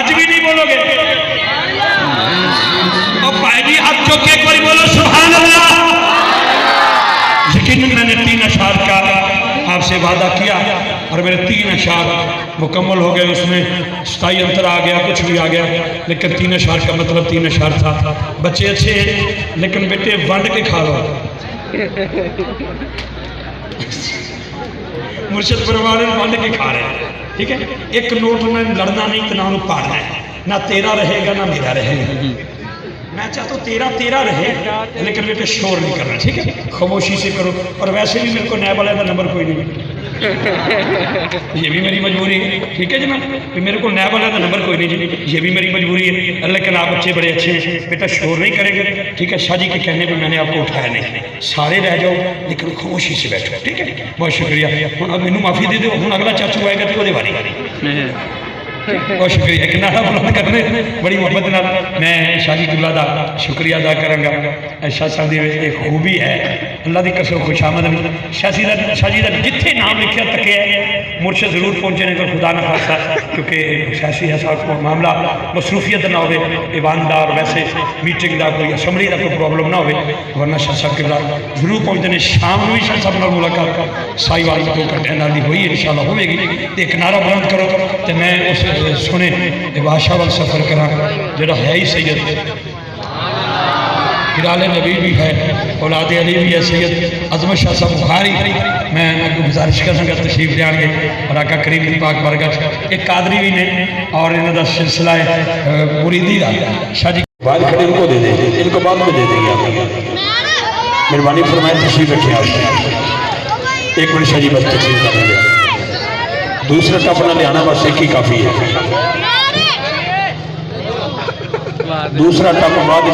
आज भी नहीं बोलोगे? और भाई जी हाथ चौक के एक बार बोलो सुभान अल्लाह। यकीनन मैंने 3 अशार का आपसे वादा किया और मेरे 3 अशार मुकम्मल हो गए। उसमें 27 अंतर आ गया, कुछ भी आ गया, लेकिन 3 अशार का मतलब 3 अशार था। बच्चे अच्छे हैं लेकिन बेटे वंड के खा लो। मुर्शिद परिवार वंड के खा रहे हैं, ठीक है। एक नोट में लड़ना नहीं, तनाव पाड़ना है। ना तेरा रहेगा ना मेरा रहेगा। मैं चाहता हूँ तेरा तेरा रहे, लेकिन बेटे शोर नहीं करना, ठीक है। खामोशी से करो। और वैसे भी मेरे को नैब वाले का नंबर कोई नहीं, ये भी मेरी मजबूरी है, ठीक है जनाब। मेरे को नैब वाले का नंबर कोई नहीं, ये भी मेरी मजबूरी है। लेकिन आप बच्चे बड़े अच्छे हैं, बेटा शोर नहीं करेंगे, ठीक है। शादी के कहने पर मैंने आपको उठाया नहीं। सारे रह जाओ लेकिन खामोशी से बैठो, ठीक है। बहुत शुक्रिया। हम अब मैनू माफ़ी दे दो। हम अगला चाचू आएगा तो वो बारी। बहुत शुक्रिया। एक नारा बुलंद करने बड़ी मोहब्बत नाल मैं शाही कुल्ला का शुक्रिया अदा करांगा। शाह साहब की एक खूबी है, अल्लाह की कसम खुशामद नहीं। शाह जी का जिथे नाम लिखा तके मुर्शद जरूर पहुंचे ने, तो खुदा न खासा, क्योंकि शासी है साहब को मामला मसरूफियत ना हो, ईमानदार वैसे मीटिंग का कोई असम्बली का कोई प्रॉब्लम ना हो, वरना शाह साहब के जरूर पहुंचते हैं। शाम में भी शाह साहब नाल मुलाकात साहिवाल 2 घंटे नाल ही हुई, इंशाअल्लाह होगी। एक नारा बुलंद करो तो मैं उस सुने बादशाह वाल सफ़र करा, जो है ही सैयद हिलाल नबी भी है, औलाद अली भी है, सैयद अजमत शाह साहब बुखारी। मैं गुजारिश करूँगा तशरीफ लियागे और आका करीम की पाक बरकत। एक कादरी भी ने और इन्होंने सिलसिला है मुरीदी का। शाह जी बाद खड़े इनको दे दें, इनको बाद में दे देंगे आप। मेहरबानी फरमाए तशरीफ रखें आप। एक मिनट शाह जी बस तशरीफ कर लेंगे। दूसरा टप ना लियाना, बस एक ही काफ़ी है। दूसरा टप बाद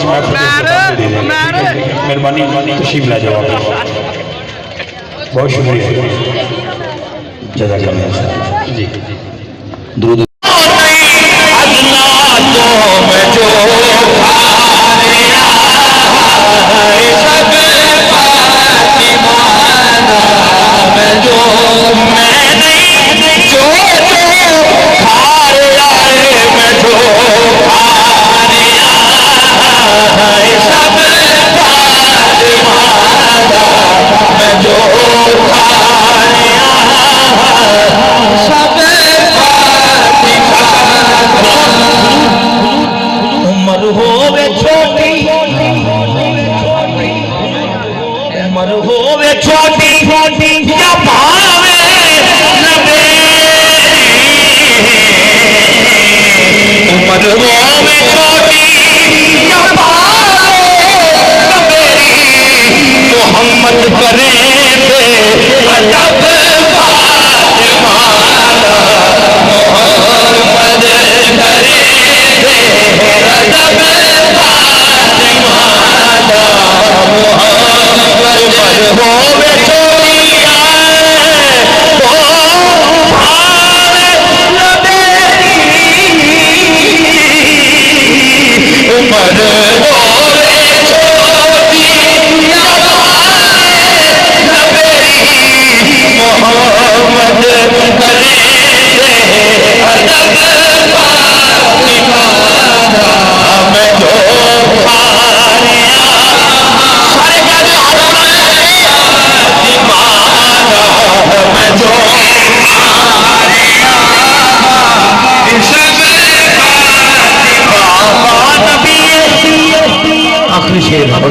मेहरबानी तशरीफ ला जाओ। बहुत शुक्रिया, जज़ाकल्लाह जी। दूध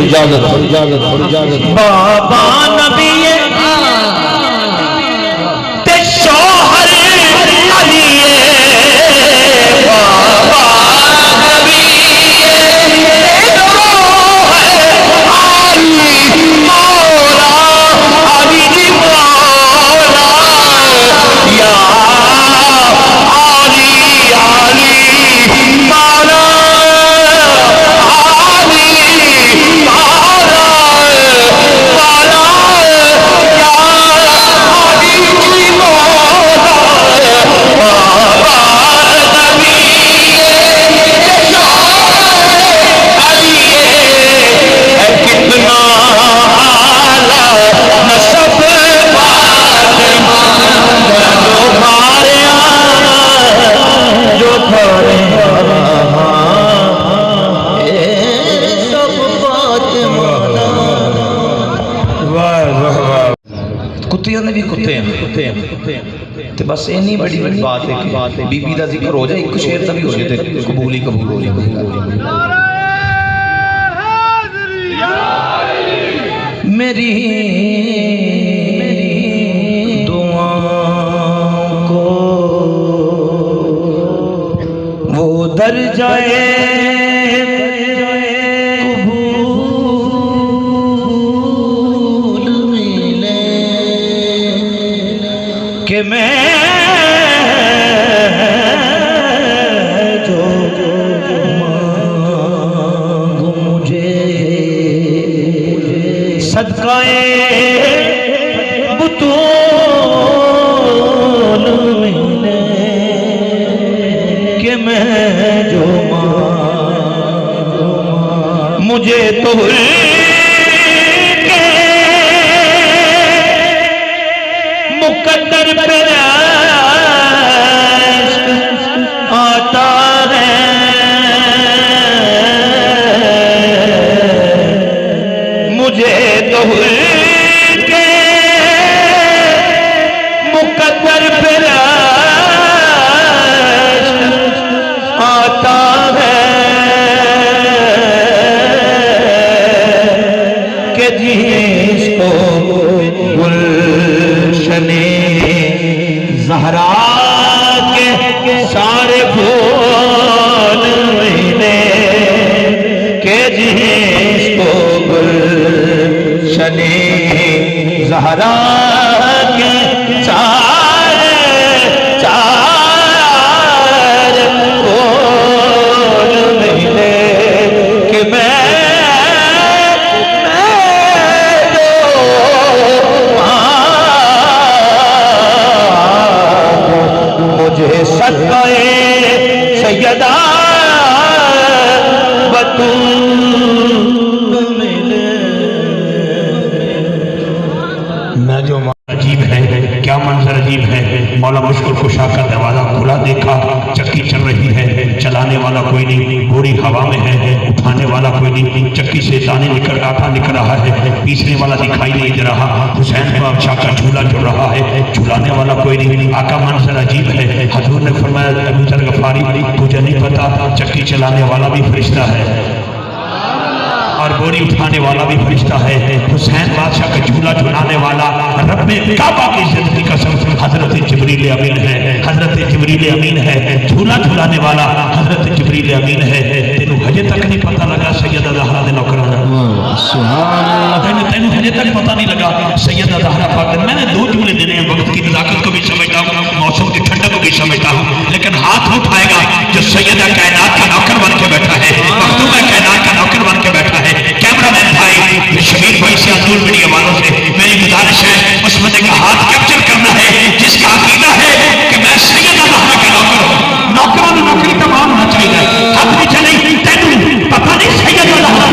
इजाजत बाबा नबी ते शोहर अली बाबा नबी अली मौला अली जी मौला या अली अली मौला अली मौला बस इन्नी बड़ी बड़ी बात है कि बीबी का जिक्र हो जाए, एक शेर का भी हो जाए तो कबूल ही कबूल हो जाए। मेरी दुआओं को वो दर्जाए कबूल मिले कि मैं जो मांगू मुझे सदकाए बुतूल मिले कि मैं जो मांगू मुझे तो मुकद्दर पे आता है, मुझे तो के मुकद्दर पे आता है कि जिसको गुलशने ज़हरा के सारे फूल मिले के जिसको गुलशने ज़हरा के सारे फूल मिले कि मैं मुझे सदकाए सैयदा बतूल मिले। मैं जो अजीब है, क्या मंजर अजीब है। मौला मुश्किल कुशा का दरवाजा खुला देखा, चक्की चल रही है, चलाने वाला कोई नहीं, घोड़ी हवा में है, उठाने वाला कोई नहीं, चक्की से दाने निकल आटा निकल रहा है, पीसने वाला दिखाई नहीं दे रहा। हुसैन बादशाह का झूला चल रहा है, झुलाने वाला कोई नहीं। आका मंजर अजीब है। हजूर ने फरमाया अबू ज़र गफारी तुझे नहीं पता चक्की चलाने वाला भी फरिश्ता है और बोरी उठाने वाला भी फरिश्ता है। हुसैन बादशाह का झूला झुलाने वाला रब्बे काबा की जिंदगी कसम हजरत जिब्रील अमीन है, हजरत जिब्रील अमीन है। झूला झुलाने वाला हजरत जिब्रील अमीन है। तेनू हजे तक नहीं पता लगा सैयदा ज़हरा दे नौकराना, तेनू हजे तक पता नहीं लगा सैयदा ज़हरा पाक। मैंने दो जुमले देने हैं, वक्त की नज़ाकत को भी समझता हूँ, मौसम की ठंडक को भी समझता हूँ, लेकिन हाथ उठाएगा जो सैयदा कायनात का नौकर बन के बैठा है, मखदूम कायनात का नौकर बन के बैठा है। कैमरामैन भाई शबीर भाई से अब्दुल मीडिया वालों से मेरी गुजारिश है, उस बंदे का हाथ कैप्चर करना है जिसका अकीदा है कि मैं सैयदा ज़हरा का नौकर हूँ। नौकरों ने नौकरी तमाम होना चाहिए। हाथ भी चले तेनू पता नहीं सैयदा ज़हरा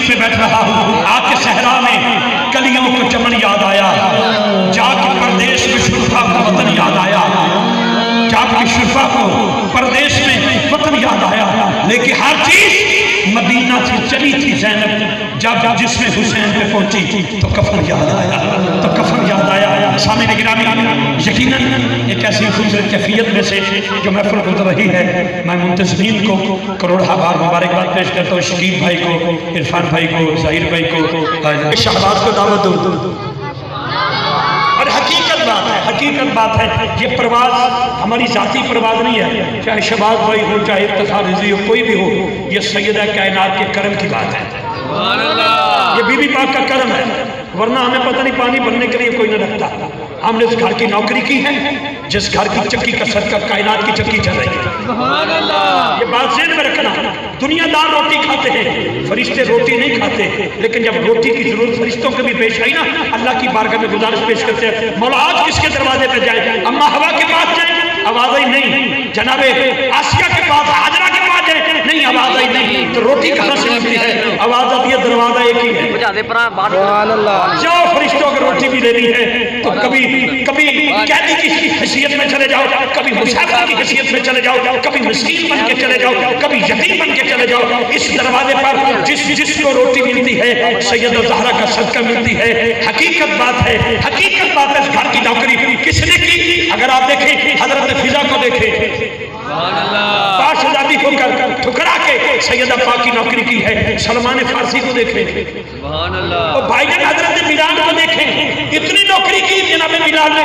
पे बैठ रहा हूँ, आके सहरा में कलियों को चमन याद आया, जाके परदेश में शुरफा को वतन याद आया, जाके शुरफा को परदेश में वतन याद आया। लेकिन हर चीज मदीना से चली थी ज़ैनब, जब जिसमें हुसैन पे पहुंची तो कफन याद आया, तो कफन याद आया। सामने गिरामी यकीनन एक ऐसी खूबसूरत कैफियत में से जो महफिल गुजर रही है, मैं मुंतज़मीन को करोड़ों बार मुबारकबाद पेश करता हूँ। शकीब भाई को, इरफान भाई को, ज़ाहिर भाई को, शहबाज को दावत दूँ। और हकीकत बात है, ये परवाज हमारी जाती परवाज नहीं है, चाहे शहबाज भाई हो, चाहे इफ्तिखार रिज़वी हो, कोई भी हो, ये सैयदा कायनात के करम की बात है, ये बीबी पाक का करम है। वरना हमें पता नहीं पानी भरने के लिए कोई न रखता। हमने उस घर की नौकरी की है जिस घर की चक्की का सदका कायनात की चक्की चल रही है। ये बात ज़हन में रखना। दुनियादार रोटी खाते हैं, फरिश्ते रोटी नहीं खाते, लेकिन जब रोटी की जरूरत फरिश्तों को भी पेश आई ना, अल्लाह की बारगाह में गुजारिश पेश करते हैं, मौला आज किसके दरवाजे पे जाए? अम्मा हवा के पास जाए, आवाज ही नहीं। जनाबे आसिया के पास, हाजरा के पास जाए, नहीं आवाज ही नहीं। तो रोटी कहाँ से मिलती है? आवाज आती है, दरवाजा एक ही है। जाओ फरिश्तों की रोटी भी लेनी है तो कभी कैदी की हैसियत में चले जाओ, कभी मुसाफिर की हैसियत में चले जाओ, कभी मिस्कीन बन के चले जाओ, कभी यतीम बन के चले जाओ। इस दरवाजे पर जिसको रोटी मिलती है, सैयदा ज़हरा का सदका मिलती है। हकीकत बात है, हकीकत बात है। इस घर की नौकरी किसने की? अगर आप देखें, हजरत फिजा को देखें, पास आजादी होकर ठुकरा के सैयदा पाक की नौकरी की है। सलमान फारसी को देखें, और भाईजान हजरत बिलाल को देखें, इतनी नौकरी की जनाब बिलाल ने।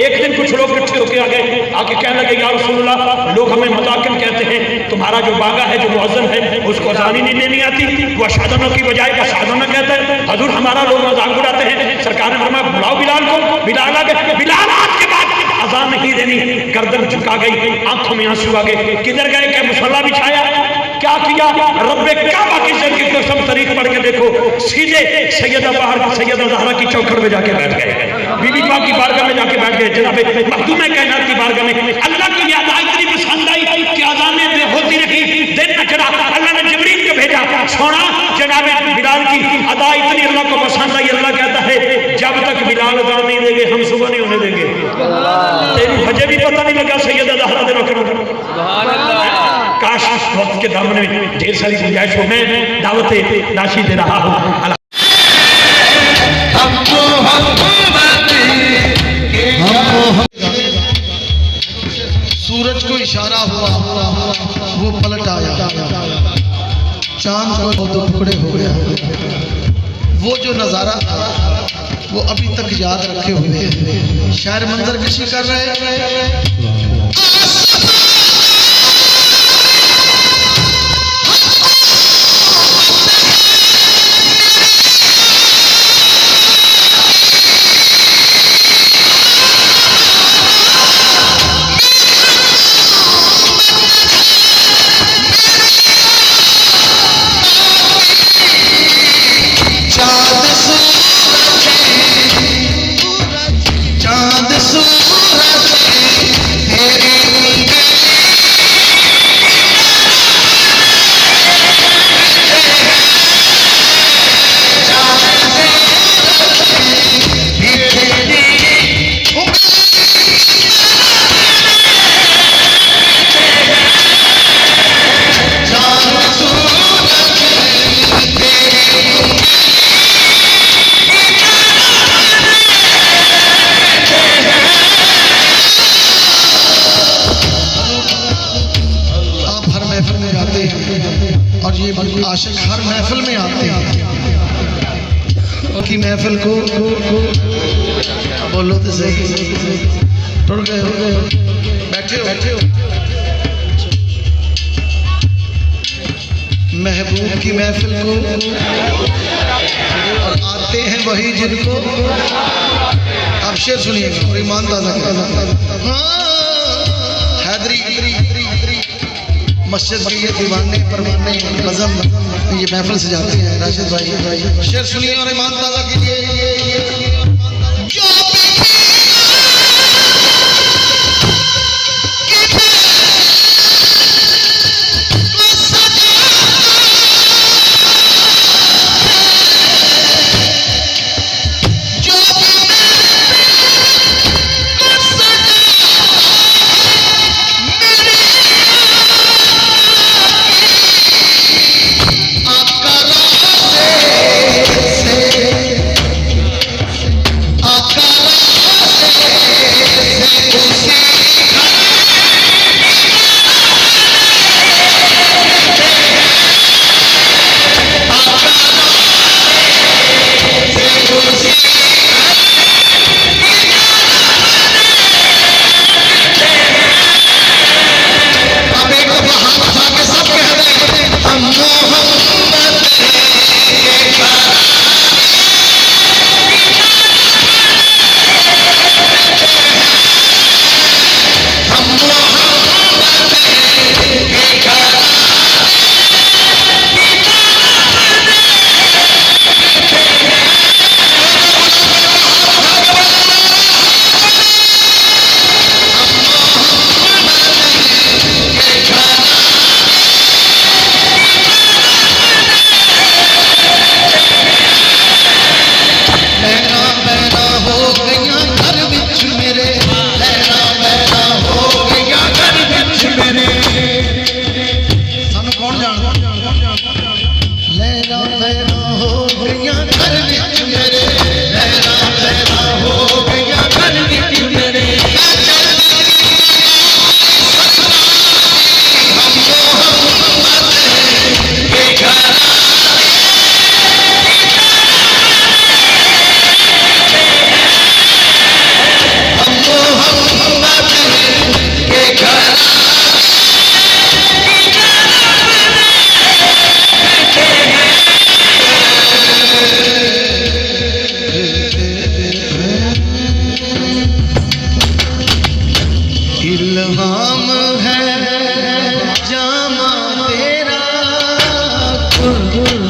एक दिन कुछ लोग इकट्ठे होकर आ गए, आके कहने लगे, या रसूलल्लाह, लोग हमें मजाकन कहते हैं, तुम्हारा जो बागा है, जो मुअज्जिन है, उसको अज़ान ही नहीं देनी आती, वो अशहदु की बजाय अशहदु कहता है। हजूर हमारा लोग मजाक उड़ाते हैं। सरकार ने फरमाया, बुलाओ बिलाल को। बिलाल आ गए। बिलाल आपके बाद अज़ान नहीं देनी, गर्दन झुका गई, आंखों में आंसू आ गए। किधर गए? क्या मुसल्ला बिछाया? क्या किया? रब्बे काबा की जगह की कसम तारीख पढ़ के देखो, सीधे सैयदा ज़हरा की चौखट में जाके बैठ गए, बीबी पाक की बारगाह में जाके बैठ गए। जनाब मखदूम कायनात की बारगाह में अल्लाह की याद इतनी पसंद आई कि अज़ानें होती रही, दिन न चढ़ा। अल्लाह ने जिब्रील को भेजा, छोड़ा जनाब बिलाल की अदा इतनी अल्लाह को पसंद आई। अल्लाह कहता है, जब तक बिलाल अज़ान नहीं देंगे, हम सुबह नहीं होने देंगे। तेरी हजे भी पता नहीं लगा सैयदा ज़हरा दे नौकर। काश वक्त के दामन में ढेर सारी गुंजाइश हो। मैं दावत नाशी दे रहा हूँ। सूरज को इशारा हुआ, वो पलट आया, चांद को दो टुकड़े हो गया। वो जो नज़ारा था वो अभी तक याद रखे हुए हैं। शायर मंजर कशी कर रहे हैं। आशिक हर महफिल में आते हैं कि महफिल को बोलो तो सही, टुट गए हो, बैठे हो। महबूब की महफिल को और आते हैं वही जिनको। आप शेर सुनिएगा और ईमान ताज़ा। हैदरी मस्जिद के ये दीवाने परवाने बज़म ये महफिल से जाते हैं। राशिद भाई शेर सुनिए और ईमान ताज़ा कीजिए। इल्हाम है जामा तेरा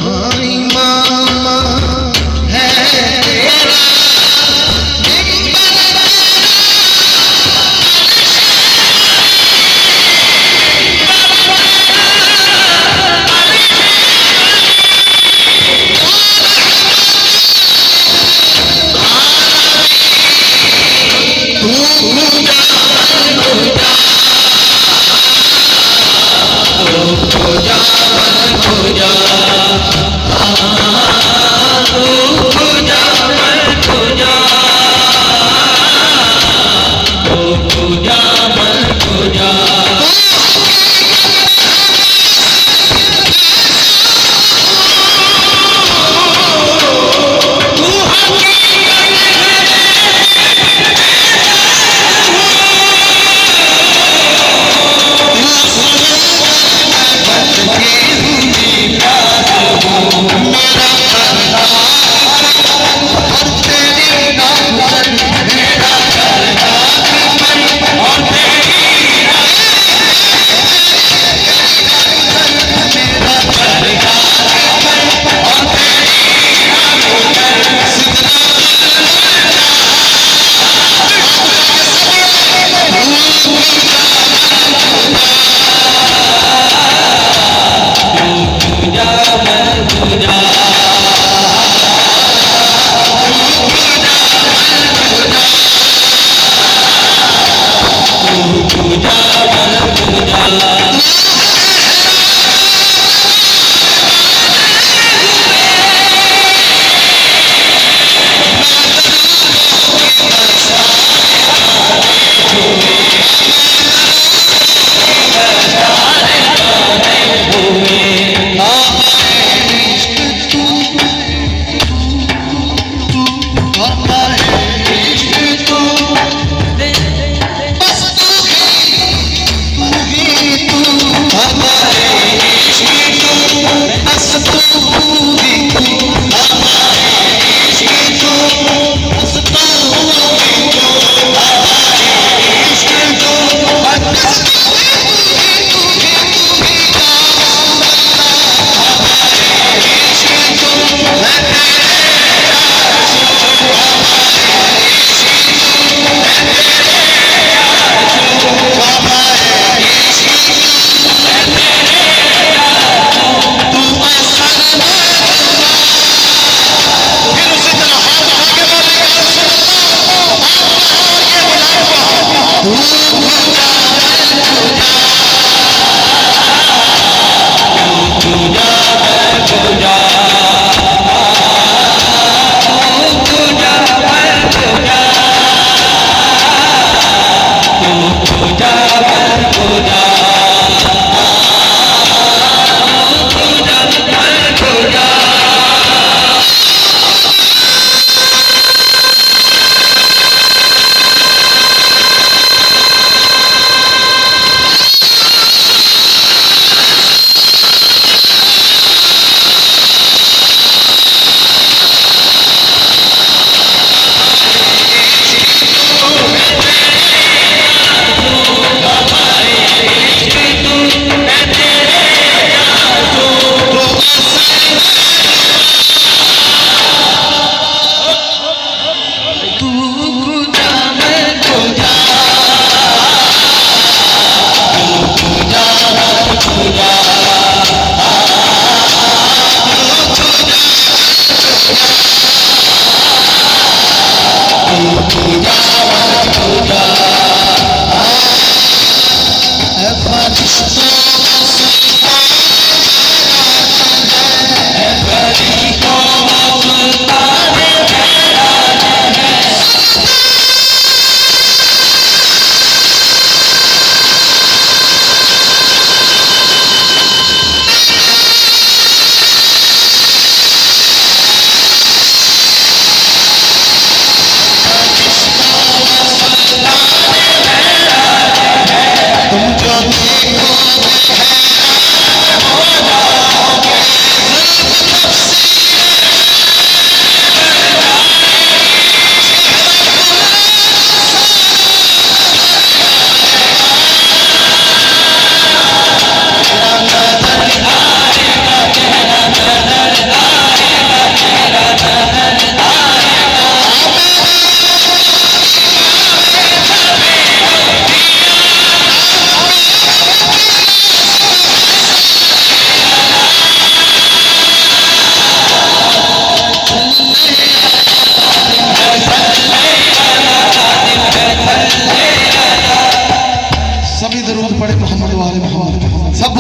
हाँ इमाम है तेरा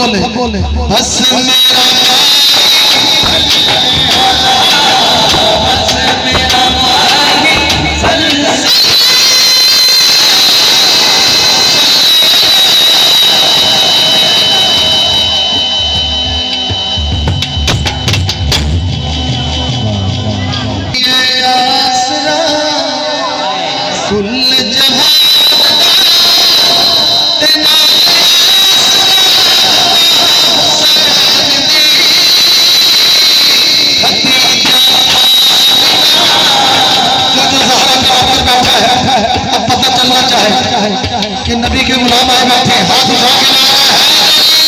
अब बोले बस मेरा कि नबी के गुलाम आए बैठे हाथ उठा के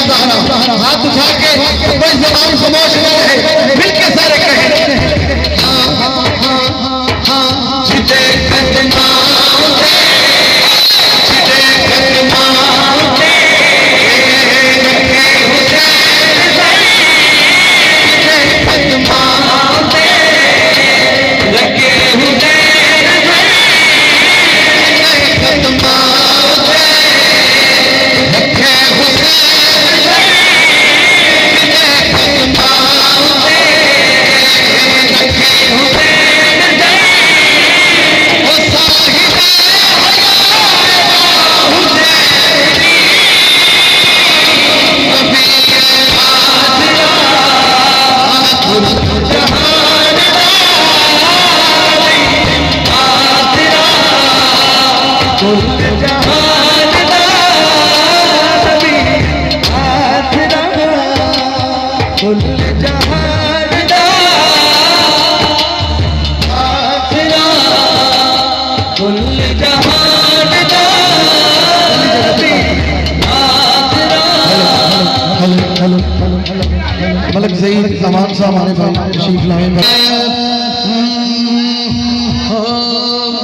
हाथ उठा के कोई जबान खामोश न रहे, मिलके सारे कहें हाँ कुल जहान दा नबी आसरा कुल जहान दा आसरा कुल जहान दा नबी आसरा। हेलो मलक ज़हीर अमान साहब हमारे भाई तशरीफ लाए।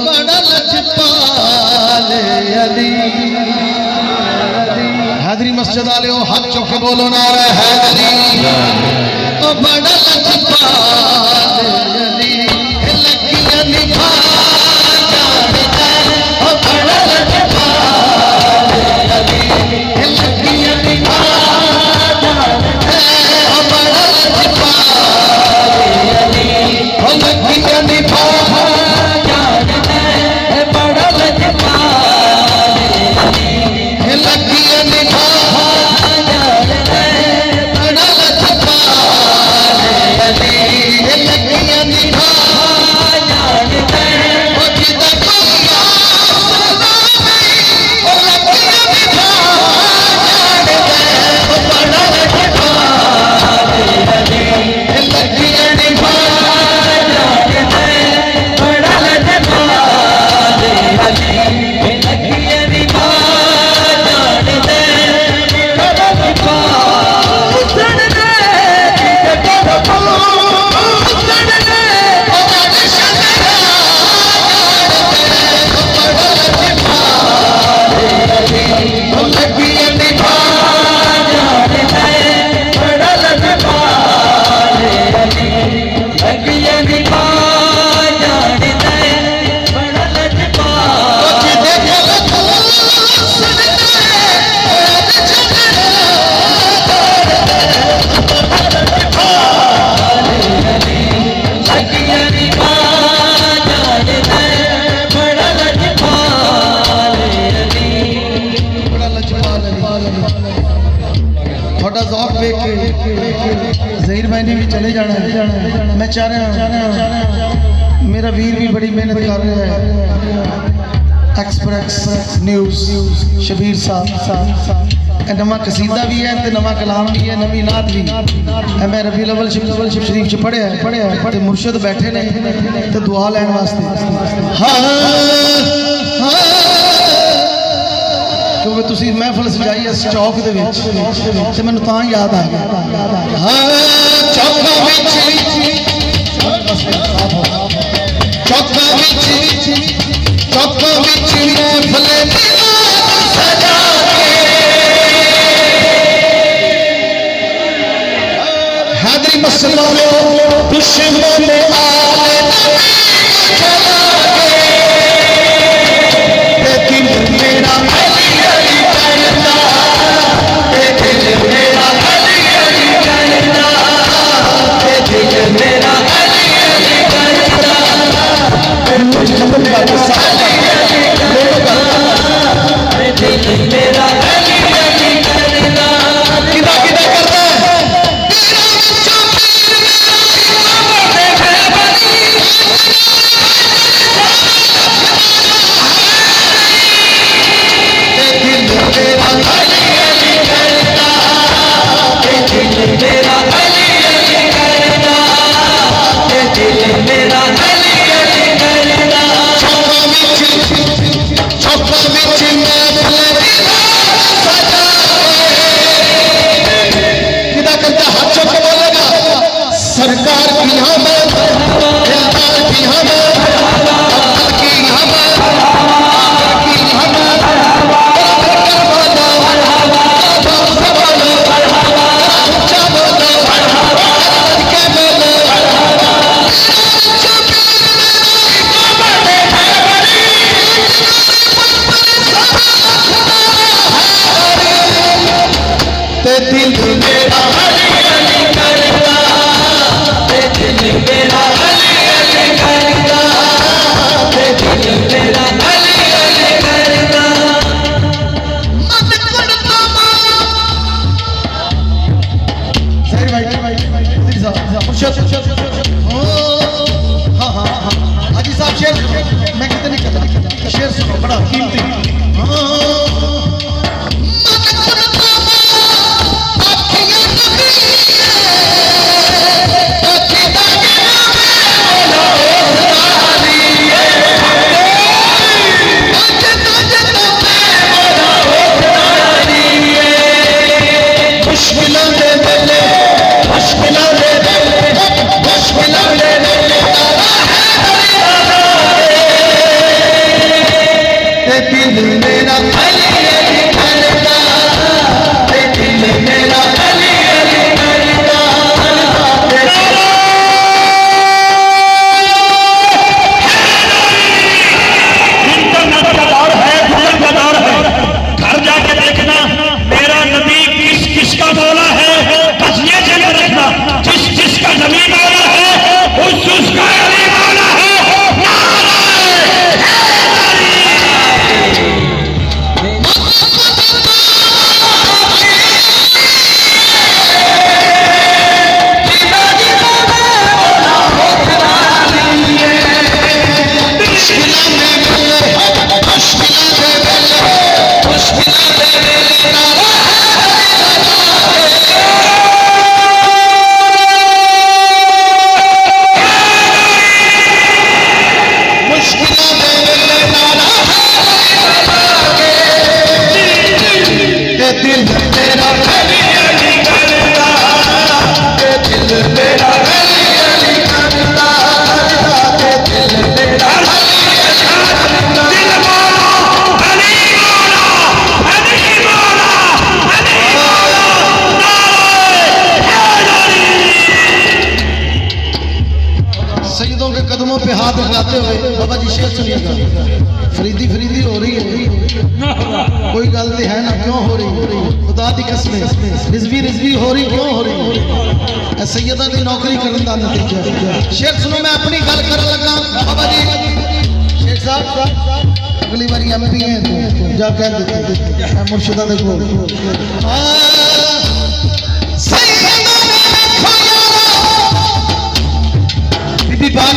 बड़ा लजपाल अली हैदरी मस्जिद वाले हो हाथ चौके बोलो नारे हैदरी। ओ बड़ा लजपाल अली लगियां निभा जाने ओ बड़ा लजपाल अली लगियां निभा जाने ओ बड़ा लजपाल अली ओ लगियां निभा जाने बड़ा लजपाल अली लगियां निभा जाने बड़ा लजपाल अली लगियां निभा जाने ओ जिदा कोई आसना नहीं ओ लगियां निभा जाने ओ बड़ा लजपाल अली लगियां निभा जाने बड़ा लजपाल अली लगियां निभा जाने बड़ा लजपाल उसन दे करो उसन दे ओ दर्शन बड़ा लजपाल अली लगियां निभा जाने बड़ा लजपाल अली लगियां निभा जाने बड़ा लजपाल जिदे गल सुन दे लगियां निभा जाने बड़ा लजपाल अली बड़ा लजपाल अली। थोड़ा ज़ौक़ देख के ज़हीर भाई ने भी चले जाना है। मैं चाह रहा मेरा वीर भी बड़ी मेहनत कर रहा है। एक्सप्रेस न्यूज़ शबीर साहब नवा कसीदा भी है नवा कलाम भी है नवी नात भी है। मैं रबी अव्वल शरीफ च पढ़िया ते मुर्शद बैठे ने ते दुआ लैन वास्ते। क्योंकि तुसी महफिल सजाई इस चौक दे विच ते मैनूं तां याद आ गया चौका विच महफिल सजा के हैदरी मस्जिद वालों दुश्मन आले चला के दिल मेरा अली अली करता दिल मेरा अली अली करता दिल मेरा अली अली करता दिल मेरा अली अली करता किदा किदा करता है शेर सुनो बड़ा कीमती। कदमों पे हाथ उठाते हुए बाबा जी शेर सुनिएगा। फरीदी फरीदी हो रही है, कोई गलती है ना, क्यों हो रही है? खुदा दी कसम, रिजवी रिजवी हो रही, क्यों हो रही? सैयदा दी नौकरी करने का नतीजा। शेर सुनो, मैं अपनी गल कर लगा बाबा जी। शेख साहब अगली बार MP है तो जा कह देते मुर्शिदा देखो बीबी बात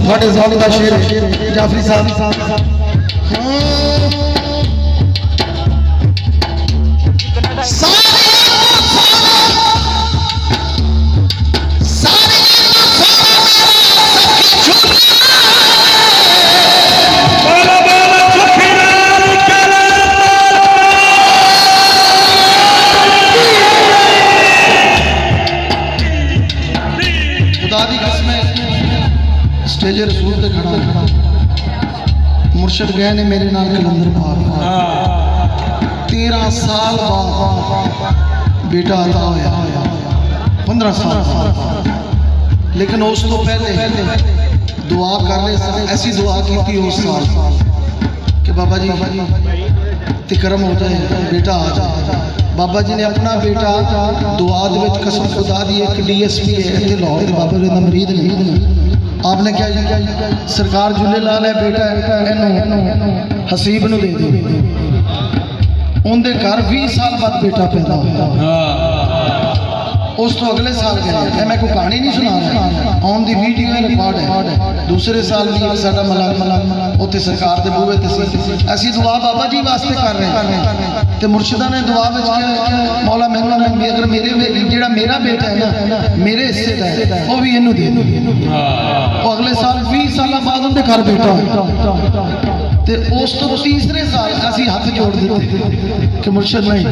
थोड़े ज़ाली का शेर जाफरी साहब स्टेज रसूल ते खड़ा मुर्शद गए ने मेरे नाल कलंदर पाक 13 साल बाद बेटा अता होया 15 साल लेकिन उस तो पहले दुआ कर ले ऐसी दुआ की थी उस साल कि बाबा जी तिकरम हो जाए बेटा आ जाए। बाबा जी ने अपना बेटा दुआ दे कसम खुदा दी एक DSP है लाहौर के बाबा जी मरीद नहीं आपने क्या सरकार झूले ला लिया बेटा इनू हसीब नू दे दे उनके घर 20 साल बाद बेटा पैदा होया उस तो अगले साल गया मैं कोई कहानी नहीं सुना रहा ऑन दी वीडियो रिकॉर्ड है दूसरे साल भी साडा मलंग उत्थे सरकार दे बूहे ते सी असीं दुआ बाबा जी वास्ते कर रहे हैं ते मुर्शिदा ने दुआ विच मौला मैनू ने अगर मेरे जेड़ा मेरा बेटा है ना मेरे हिस्से दा है वो भी इनू दे दे वो अगले साल 20 साल बाद उनके घर बेटा होया ते उस तो तीसरे साल असी हाथ जोड़ दिते कि मुर्शद नहीं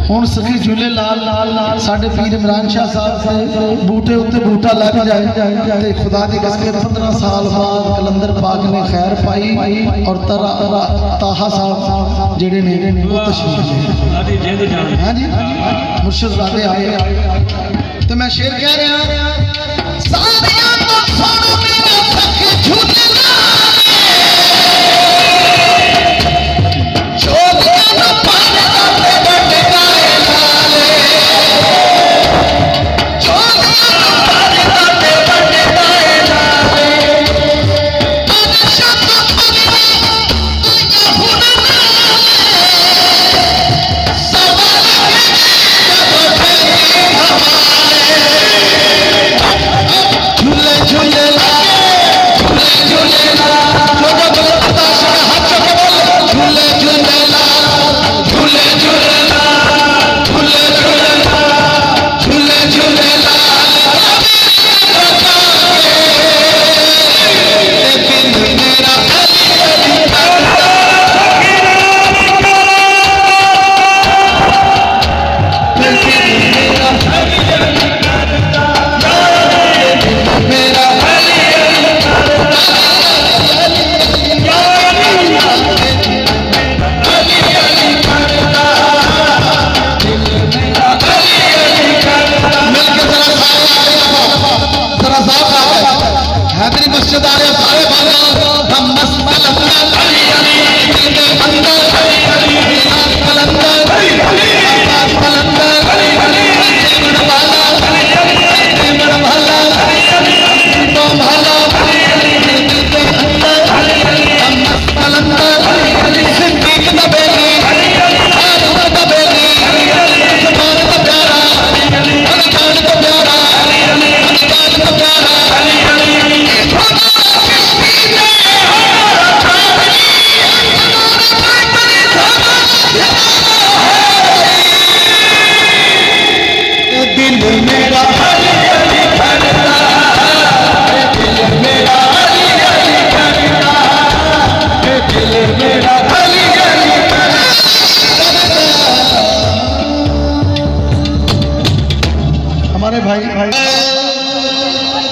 हुण सखी झूले लाल साडे पीर इमरान शाह साहब से बूटे उत्ते बूटा लग जाए ते खुदा दी कसम 15 साल बाद कलंदर पाक ने खैर पाई और ताहा साहब जेड़े ने वो तशरीफ ले हां जी मुर्शद ज़ादे आए तो मैं शेर कह रहा सारियां तो सुन मेरा सखी झूले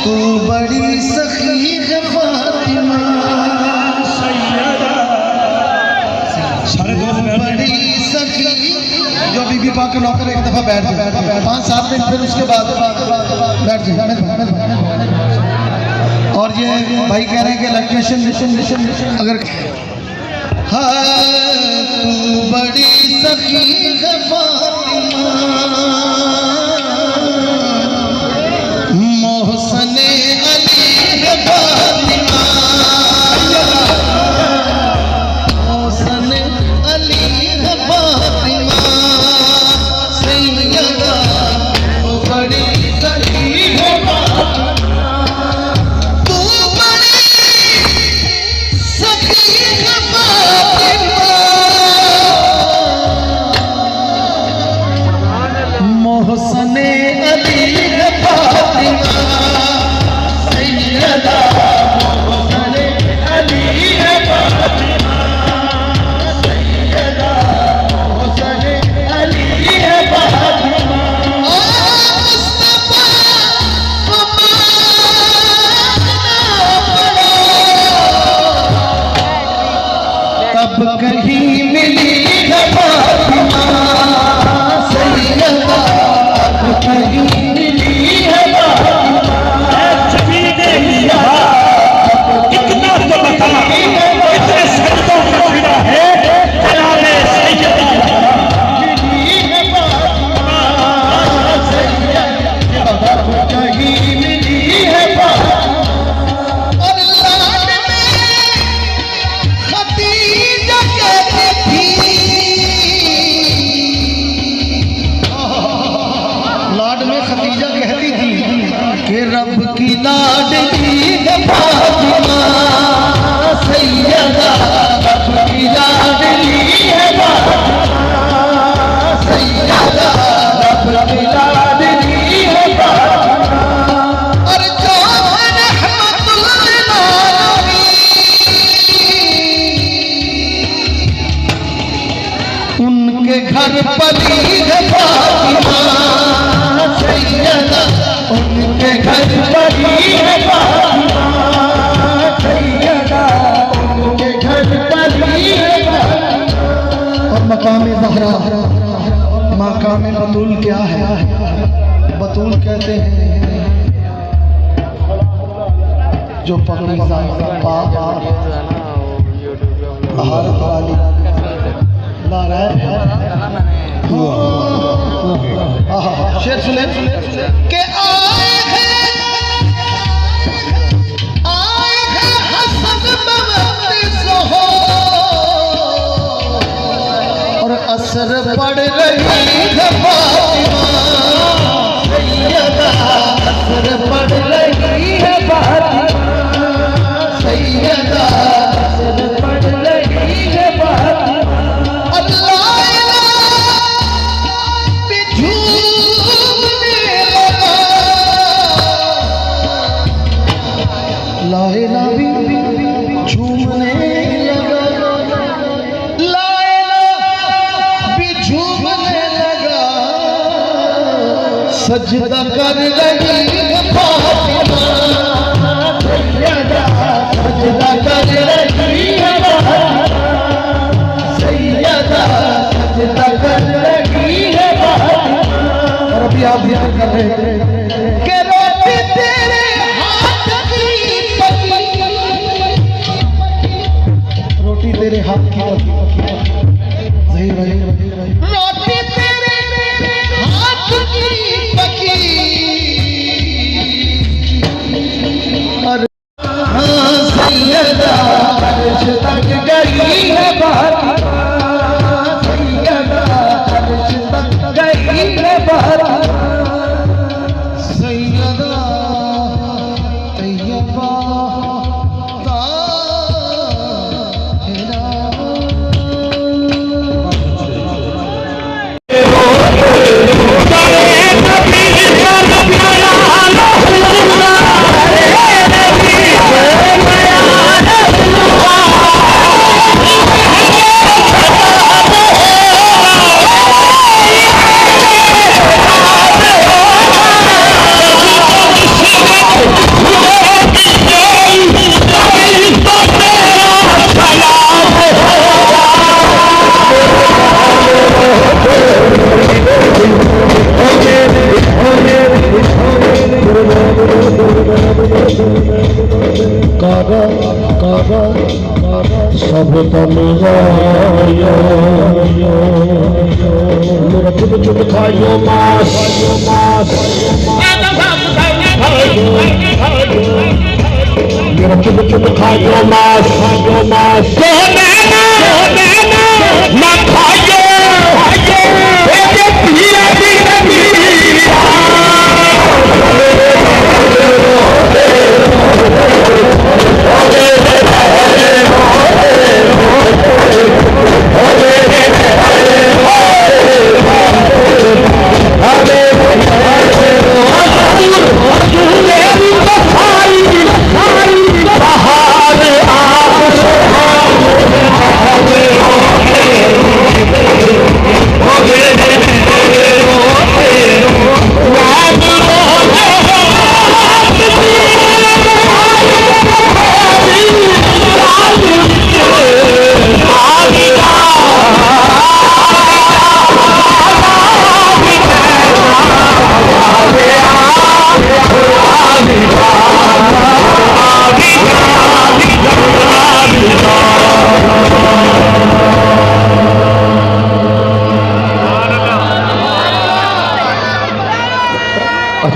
तू बड़ी सखी है फातिमा बड़ी सखी जो बीबी पाक के नौकर एक दफा बैठ जाए 5-7 मिनट फिर उसके बाद बैठ जाए और ये भाई कह रहे हैं कि इलेक्ट्रिशियन अगर हाँ तू बड़ी सखी है फातिमा खतीजा कहती थी कि रब की लाडली उनके घर पली है फातिमा सैयदा, उनके घर पली है फातिमा सैयदा, उनके घर पली है फातिमा। और मकाम ज़हरा, मकाम बतूल क्या है? बतूल कहते हैं जो पकीज़ा पाक भारत वाली शेर सुने के आए हैं हसन और असर पड़ रही है फातिमा सैयदा, असर पड़ रही है फातिमा सैयदा, असर पड़ रही है फातिमा। अल्लाह भी झूमने लगा, लाइला भी झूमने लगा, लाइला भी झूमने लगा, सजदा कर रही है फातिमा सैयदा, सजदा कर रही है फातिमा सैयदा, सजदा कर रही है फातिमा। और अभी आप ध्यान कर रहे कि रोटी तेरे हाथ की पकी, रोटी तेरे हाथ की पकी, सही भाई, रोटी तेरे हाथ की पकी और सैयदा अर्श तक गई है फातिमा सैयदा, अर्श तक गई है फातिमा सैयदा तैयबा ताहिरा। सब तमगाया मेरा चुप चुप खायो मास, मेरा चुप चुप खायो मास, ना खायो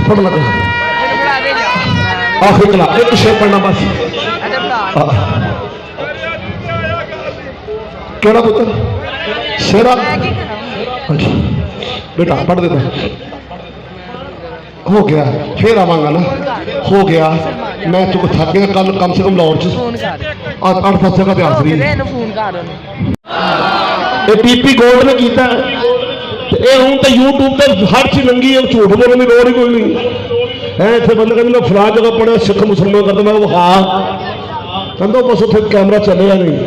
पढ़ना आखिरी कला एक शेर पढ़ना बस। केड़ा पुत्र शेरा बेटा पढ़ देता हो गया, फिर आवांगा ना, हो गया। मैं तुझको थक गया, कल कम से कम लाहौर 8 पासे का इतिहास रही पीपी गोल्ड ने किया हूँ तो यूट्यूब पर हर चीज नंगी है, झूठ बोलने की लोड़ ही कोई नहीं है। इतने बंदे कहते मैं फलां जगह पढ़िया सिख मुसलमान करता, मैं हाँ कहता बस उसे कैमरा चलिया नहीं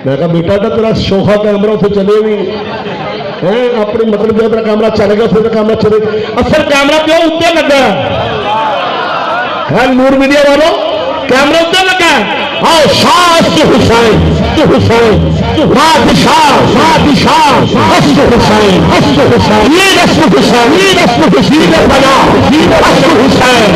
मैं कहा बेटा तो तेरा सोखा कैमरा उसे चले भी है अपनी मतलब जो तेरा कैमरा चल गया फिर कैमरा चले असल कैमरा क्यों उत्ते लगा है नूर मीडिया वालों कैमरा उत्ते लगा आओ शाह हुसैन बादशाह हुसैन ये रस्म हुसैन बना हुसैन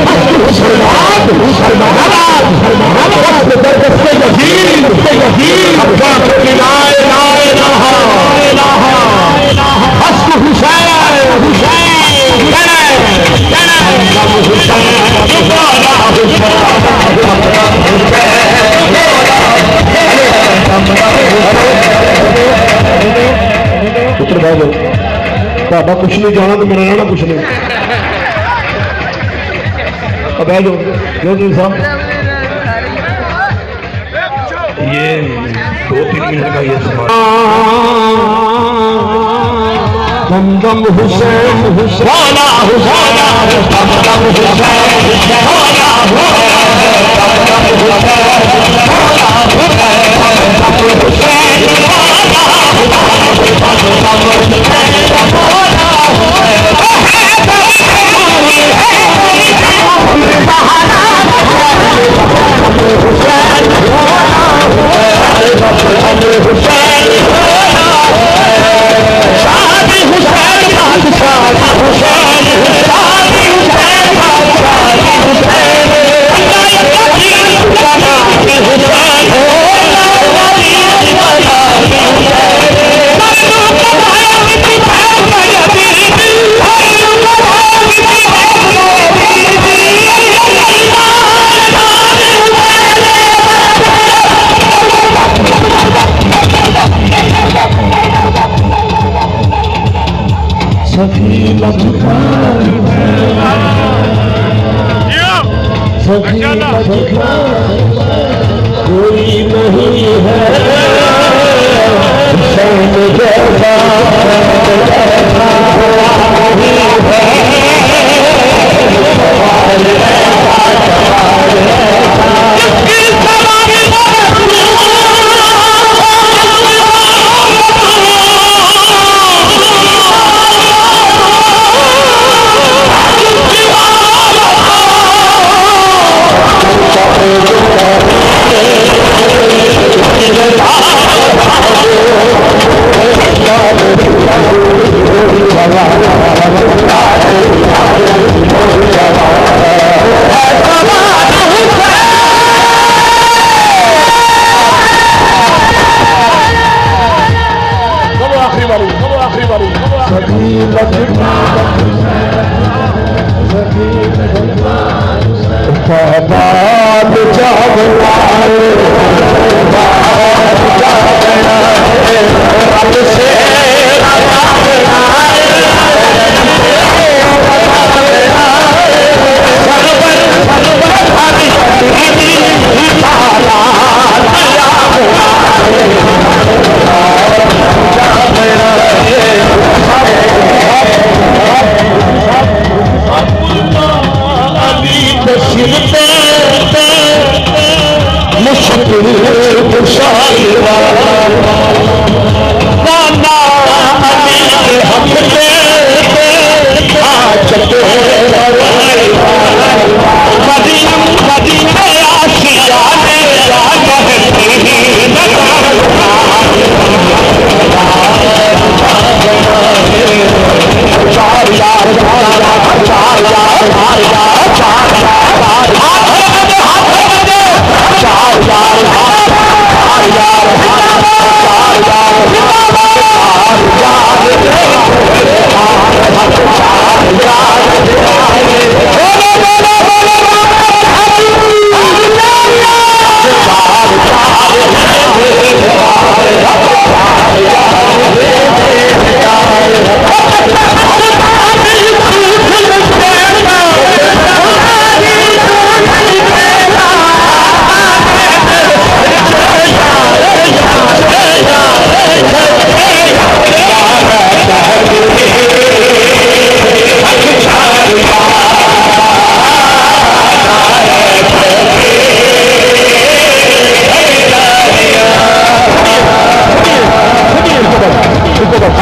पुत्र भाई बाबा कुछ नहीं जाना तो मेरा रहना कुछ नहीं अब बैठ जाओ साहब ये 2-3 मिनट का ये सवाल दम हुसैन हुसैन कोई नहीं है हुसैन जैसा मुश्किल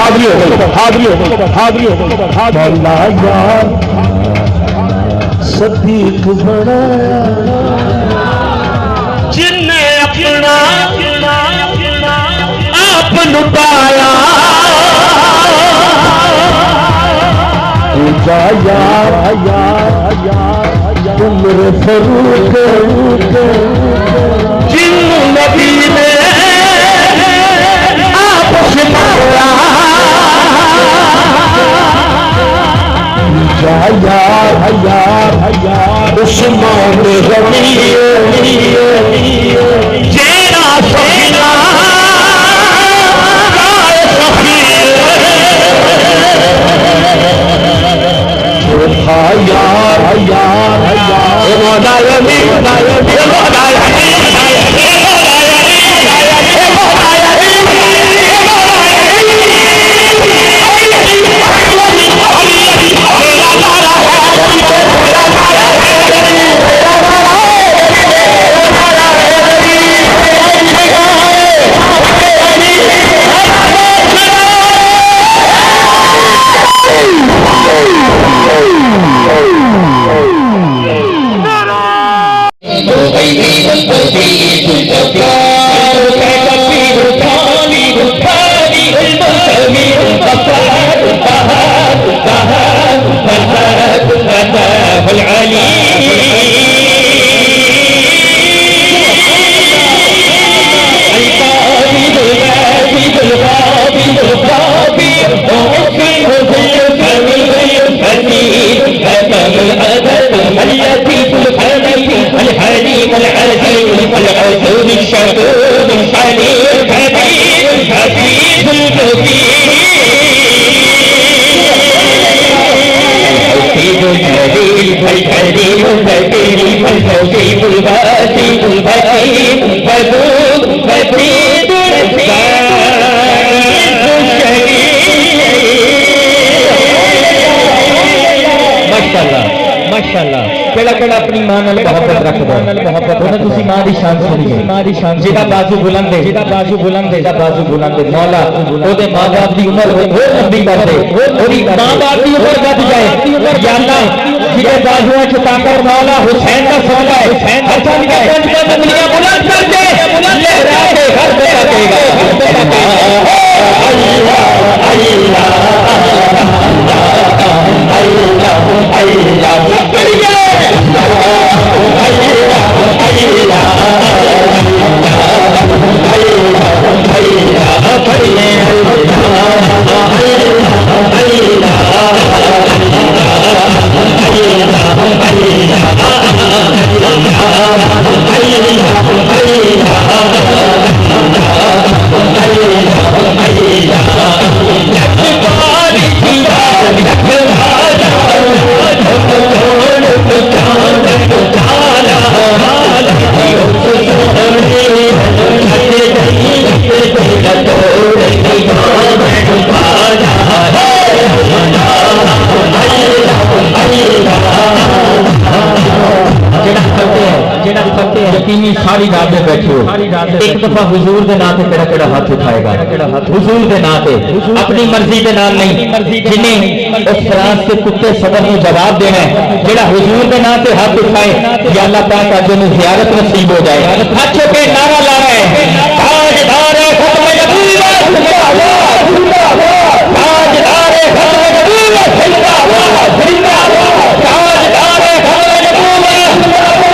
हाजिरी हो गई, हाजिरी हो गई, हाजिरी हो गई, मौला यार सदीक बनाया जिन्ने अपना आप लुटाया यार उम्र फरूक जिन नबी ने आप सिखाया यार उस्मान गनी जेरा सफीना अपनी मां नाल मोहब्बत रखदा मोहब्बत होना तुसी मां दी शान सुनिए मां दी शान जेदा बाजू बुलंद है जेदा बाजू बुलंद है जेदा बाजू बुलंद है मौला ओदे मां बाप दी उम्र होर लंबी कर दे ओदी मां बाप दी उम्र वध जाए या अल्लाह जिदे बाजुआं च ताकत मौला हुसैन दा सौदा है हसन के पंज उंगलियां बुलंद कर दे लहरा के घर बेटा देगा अल्लाह अल्लाह सारी रात में बैठे हो एक दफा हुजूर के नाम से केड़ा हाथ उठाएगा हुजूर के नाम से अपनी मर्जी के नाम नहीं जिन्हें उस फ्रांस के कुत्ते सदर को जवाब देना है जेड़ा हुजूर के नाम से हाथ उठाए या अल्लाह पाक आज में ज़ियारत नसीब हो जाए हाथ के नारा ला रहे हैं ताजदार खत्म नबूवत जिंदाबाद जिंदाबाद ताजदार खत्म नबूवत जिंदाबाद जिंदाबाद ताजदार खत्म नबूवत जिंदाबाद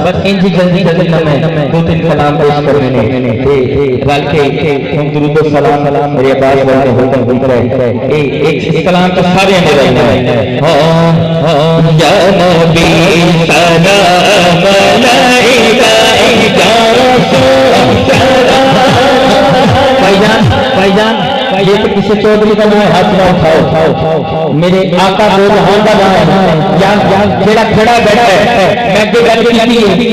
बस इंजी जल्दी जल्दी ना मैं 2-3 कलाम पेश करने ने रल के हम दुरूद व सलाम मेरे अब्बास वाले होकर है एक कलाम तो सारे ने रहना हां या नबी सलाम अलैका या रसूल भाईजान ये तो किसी चौधरी का नाम है, हाथ ना उठाओ। मेरे आका दो जहां का नाम है, या जेड़ा खड़ा बैठा है मैं के गल की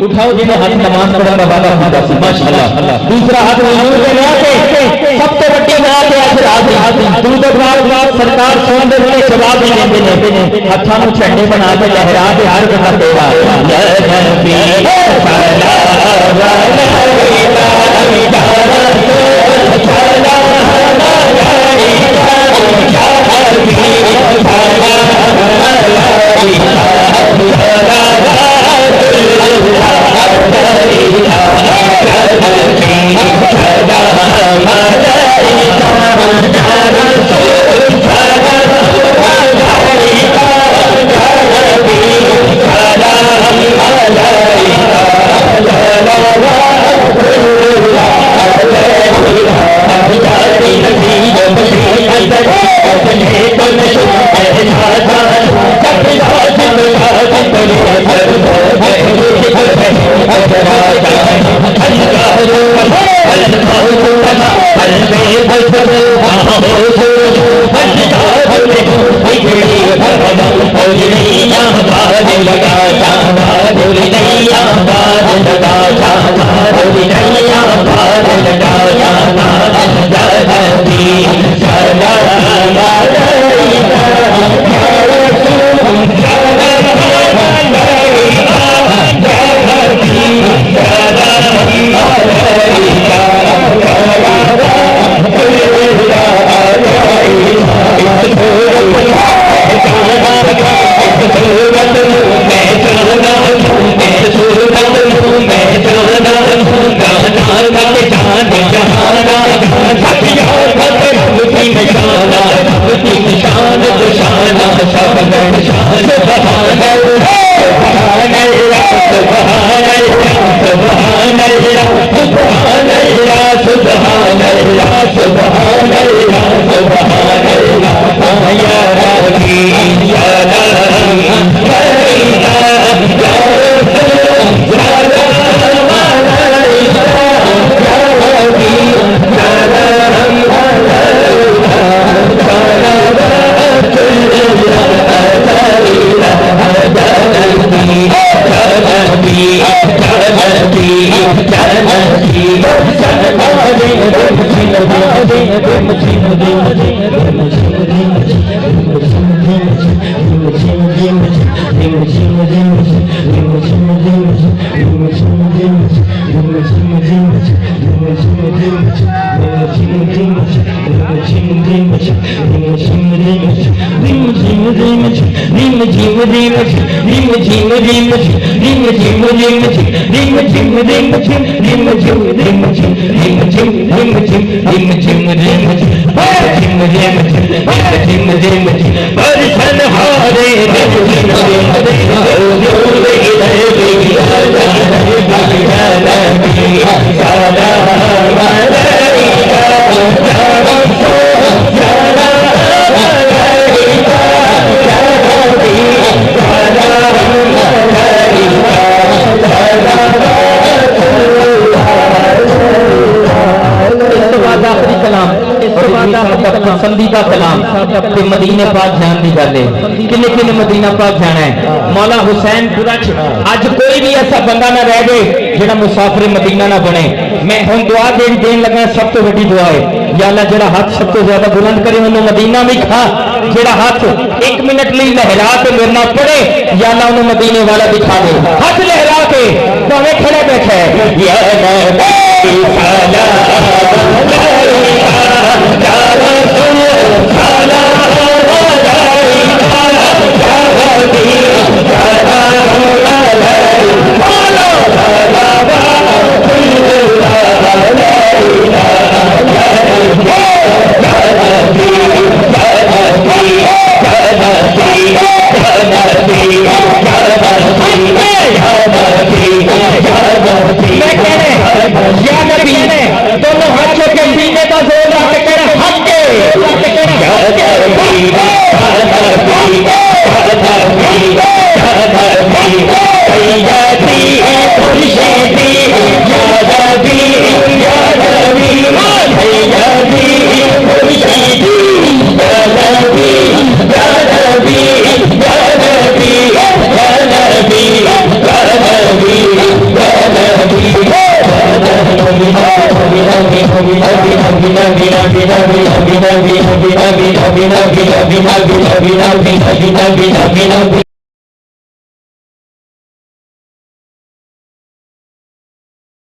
उठाओ जिन्हें हाथ नमाज पढ़ने का वादा होता है माशाअल्लाह। दूसरा हाथ हुजूर के नाते सबसे बड़ी बात है आज रात दूध बात सरकार सुन दे ने जवाब नहीं देते ने हाथां नु झंडे बना के लहरा के हर बंदा तेरा या नबी सल्लल्लाहु अलैहि पसंदीदा कलाम ते मदीने पाक जान दी गल है किन्ने किन्ने मदीना पाक जाना है मौला हुसैन अज कोई भी ऐसा बंदा ना रह गए जेड़ा मुसाफिर मदीना ना बने। मैं हुण दुआ देन लगा सब तो बड़ी दुआ है या अल्लाह जेड़ा हाथ सब तो ज्यादा बुलंद करे उन्होंने मदीना भी खा जेड़ा हाथ 1 मिनट लिए लहरा के मेरे नाल पड़े या अल्लाह उन्होंने मदीने वाला दिखा दे हाथ लहरा के भावे खड़े बैठे या अभी